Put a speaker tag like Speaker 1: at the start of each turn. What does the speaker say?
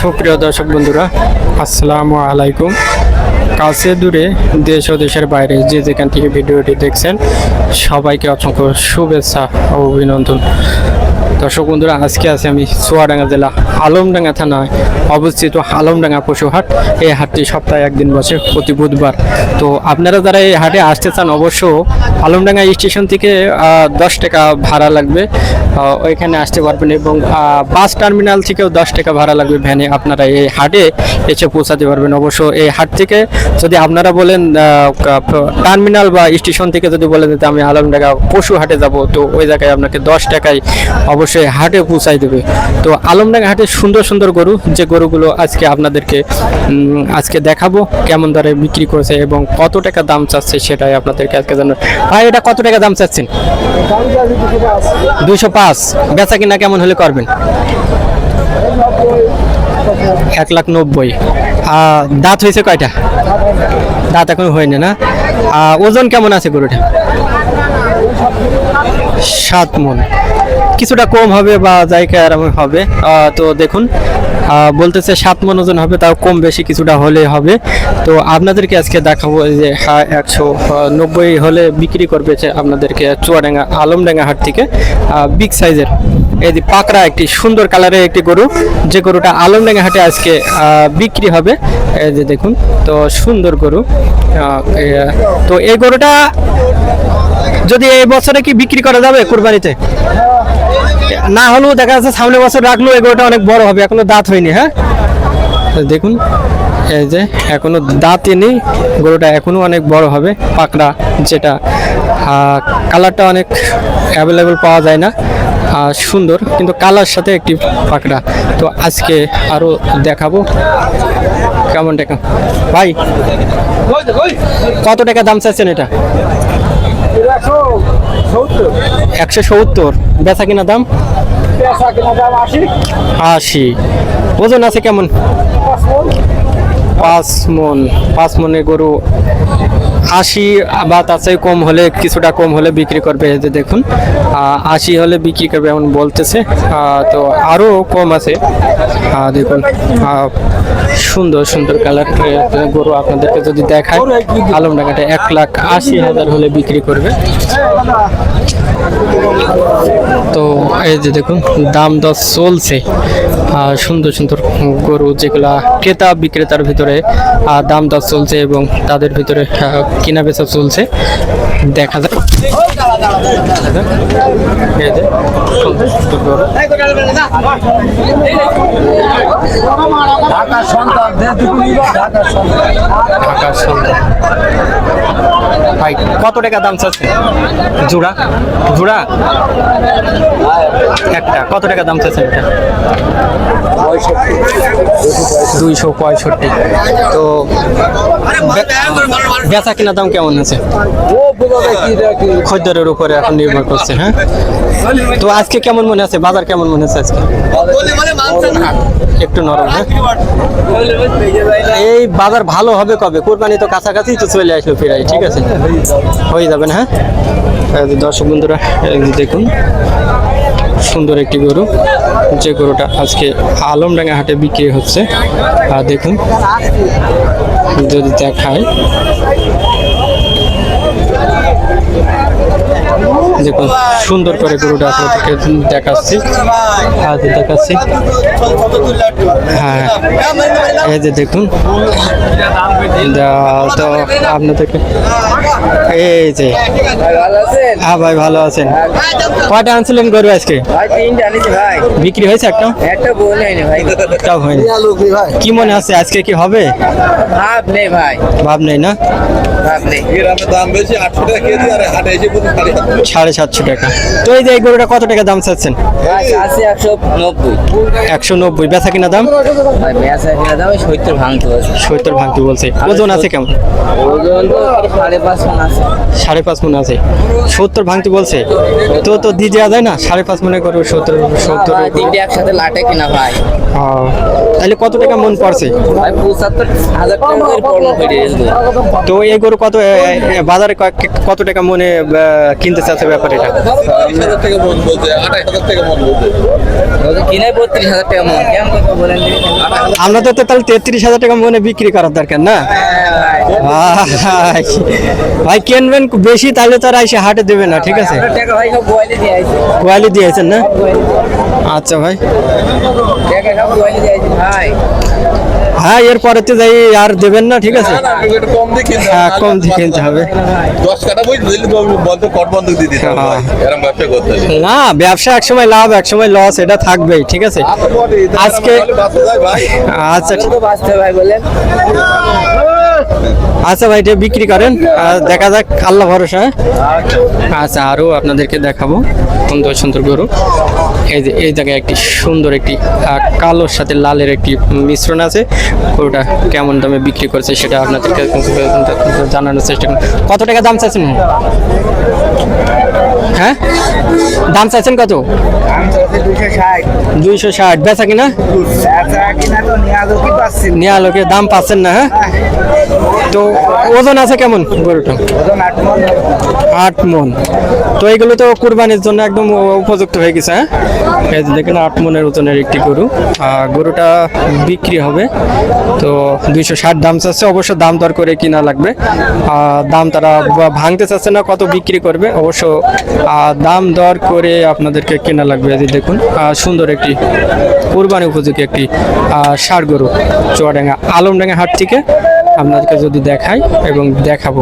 Speaker 1: সুপ্রিয় দর্শক বন্ধুরা, আসসালামু আলাইকুম। কাছে দূরে দেশ ও দেশের বাইরে যে যেখান থেকে ভিডিওটি দেখছেন সবাইকে অসংখ্য শুভেচ্ছা ও অভিনন্দন। দর্শক বন্ধুরা, আজকে আছি আমি চুয়াডাঙ্গা জেলা আলমডাঙ্গা থানায় অবস্থিত আলমডাঙ্গা পশুহাট। এই হাটটি সপ্তাহে একদিন বসে প্রতি বুধবার। তো আপনারা যারা এই হাটে আসতে চান অবশ্য আলমডাঙ্গা স্টেশন থেকে 10 টাকা ভাড়া লাগবে, ওইখানে আসতে পারবেন এবং বাস টার্মিনাল থেকেও 10 টাকা ভাড়া লাগবে ভ্যানে। আপনারা এই হাটে এসে পৌঁছাতে পারবেন। অবশ্য এই হাট থেকে যদি আপনারা বলেন টার্মিনাল বা স্টেশন থেকে যদি বলেন যে আমি আলমডাঙ্গা পশু হাটে যাব, তো ওই জায়গায় আপনাকে 10 টাকায় অবশ্যই হাটে পৌঁছাই দেবে। তো আলমডাঙ্গা হাটে সুন্দর সুন্দর গরু, যে গরুগুলো আজকে আপনাদেরকে আজকে দেখাবো কেমন দরে বিক্রি করেছে এবং কত টাকা দাম চাচ্ছে সেটাই আপনাদেরকে আজকে জানাবো। ভাই, এটা কত টাকা দাম চাচ্ছেন? 205। বেচা কিনা কেমন হলে করবেন? 1,90,000। দাঁত হয়েছে কয়টা? দাঁত এখন হয়নি না। ওজন কেমন আছে গরুটা? 7 মণ। কিছুটা কম হবে বা জায়গা এরকম হবে। তো দেখুন, বলতেছে 7 মণ ওজন হবে, তাও কম বেশি কিছুটা হলে হবে। তো আপনাদেরকে আজকে দেখাবো যে 190 হলে বিক্রি করবে আপনাদেরকে চুয়াডাঙ্গা আলমডাঙ্গা হাট থেকে বিগ সাইজের এই যে পাকড়া একটি সুন্দর কালারের একটি গরু, যে গরুটা আলমডাঙ্গা হাটে আজকে বিক্রি হবে। এই যে দেখুন, তো সুন্দর গরু। তো এই গরুটা যদি এই বছরে কি বিক্রি করা যাবে কুরবানিতে? না হলেও দেখা যাচ্ছে সামনে বছর রাখলেও এই গরুটা অনেক বড় হবে, এখনো দাঁত হয়নি। হ্যাঁ, দেখুন এই যে এখনো দাঁতই নেই, গরুটা এখনো অনেক বড় হবে। পাকড়া, যেটা কালারটা অনেক অ্যাভেলেবল পাওয়া যায় না, সুন্দর কিন্তু কালার সাথে একটি পাকড়া। তো আজকে আরো দেখাবো কেমন টাকা। ভাই, কত টাকা দাম চাচ্ছেন এটা? 170। বেচা কিনা দাম 80। ওজন আছে কেমন? 5 মণ। 5 মণের গরু 80 বা তার চেয়ে কম হলে, কিছুটা কম হলে বিক্রি করবে। এই যে দেখুন, 80 হলে বিক্রি করবে এমন বলতেছে। তো আরও কম আছে। দেখুন, সুন্দর সুন্দর কালার গরু আপনাদেরকে যদি দেখায়, আলমডাঙ্গাটা 1,80,000 হলে বিক্রি করবে। তো এই যে দেখুন, দাম দর চলছে। সুন্দর সুন্দর গরু যেগুলা ক্রেতা বিক্রেতার ভিতরে দাম দর চলছে এবং তাদের ভিতরে কিনা বেচা চলছে। দেখা যায় ভাই, কত টাকা দাম চাচ্ছে জোড়া? জোড়া একটা কত টাকা দাম চাচ্ছে এটা? 265। তো বেচা কিনা দাম কেমন আছে? খদ্দেরের উপরে এখন নির্ভর করছে। হ্যাঁ, তো আজকে কেমন মনে আছে? বাজার কেমন মনে আছে আজকে? একটু নরম। হ্যাঁ, এই বাজার ভালো হবে কবে? কোরবানি তো কাছাকাছি, তো চলে আসলো প্রায়। ঠিক আছে, হয়ে যাবে না? হ্যাঁ, দর্শক বন্ধুরা দেখুন, সুন্দর একটি গরু, যে গরুটা আজকে আলমডাঙ্গা হাটে বিক্রি হচ্ছে। দেখুন, যদি দেখায়, দেখুন সুন্দর করে গরুটা আপনাদেরকে দেখাচ্ছি। হ্যাঁ, এই যে দেখুন, তো আপনাদেরকে এই যে, হ্যাঁ ভাই, ভালো আছেন? কয়টা আনছিলেন গরু আজকে? বিক্রি হয়েছে? একটাও হয়নি। কি মনে আছে আজকে কি হবে? ভাব নেই না? 750 টাকা। তো এই যে এই গরুটা কত টাকা দাম চাচ্ছেন? 190। বেচা কিনা দাম 70 ভাঙতে বলছে। ওজন আছে কেমন? 5.5 মণ আছে। 70 ভাঙতে বলছে। তো দিয়ে দেওয়া যায় না? 5.5 মনে করো 70
Speaker 2: একসাথে লাটে কিনা ভাই।
Speaker 1: তাহলে কত টাকা মন পড়ছে?
Speaker 2: 75,000 টাকা।
Speaker 1: তো এই গরু কত বাজারে কত টাকা মনে কিনতে চাচ্ছে ব্যাপারীটা?
Speaker 3: 30,000 টাকা মন বলছে, 28,000 টাকা মন বলছে।
Speaker 2: কিনে 32,000 টাকা মন কেমন কথা বলেন দেখি?
Speaker 1: আমরা তো তাহলে 33,000 টাকা মনে বিক্রি করার দরকার না? ভাই, ভাই কিনবেন বেশি তাহলে তো আর এসে হাটে দেবে না, ঠিক আছে?
Speaker 2: টাকা ভাই সব গোয়ালি দিয়ে আইছে।
Speaker 1: গোয়ালি দিয়েছেন না? আচ্ছা ভাই,
Speaker 2: টাকা সব গোয়ালি দিয়ে আইছে ভাই।
Speaker 1: হ্যাঁ এরপরে তো যাই আর দেবেন না, ঠিক আছে?
Speaker 3: না, না, একটু কম দিয়ে কিনতে হবে।
Speaker 1: হ্যাঁ, কম দিয়ে কিনতে হবে।
Speaker 3: 10 কাটা বই দিলে তো বন্ধ কট বন্ধ দিয়ে দিতে হবে ভাই। এরকম ব্যবসা করতে হলে।
Speaker 1: না, ব্যবসা একসময় লাভ একসময় লস, এটা থাকবেই, ঠিক আছে? আজকে-
Speaker 3: বাঁচা যায় ভাই।
Speaker 1: আচ্ছা
Speaker 2: তো বাঁচতে ভাই বলেন।
Speaker 1: আচ্ছা ভাই, এটা বিক্রি করেন, আর দেখা যাক, আল্লাহ ভরসা। আচ্ছা, আরও আপনাদেরকে দেখাবো সুন্দর সুন্দর গরু। এই যে এই জায়গায় একটি সুন্দর একটি কালোর সাথে লালের একটি মিশ্রণ আছে। গরুটা কেমন দামে বিক্রি করছে সেটা আপনাদেরকে জানানোর চেষ্টা করুন। কত টাকা দাম চাচ্ছেন? হ্যাঁ, দাম চাচ্ছেন কত? 260। বেচা কিনা? নেওয়া লোকে দাম পাচ্ছেন না? হ্যাঁ, তো ওজন আছে কেমন গরুটা? 8 মন। তো এইগুলো তো কুরবানির জন্য একদম উপযুক্ত হয়ে গেছে। হ্যাঁ, এই যে দেখেন 8 মনের ওজনের একটি গরু। গরুটা বিক্রি হবে তো 260 দাম চাচ্ছে। অবশ্য দাম দর করে কিনা লাগবে। দাম তারা ভাঙতে চাচ্ছে না, কত বিক্রি করবে অবশ্য দাম দর করে আপনাদেরকে কেনা লাগবে। এই যে দেখুন সুন্দর একটি কুরবানি উপযোগী একটি ষাঁড় গরু চুয়াডাঙ্গা আলমডাঙ্গা হাট থেকে আপনাদেরকে যদি দেখাই এবং দেখাবো।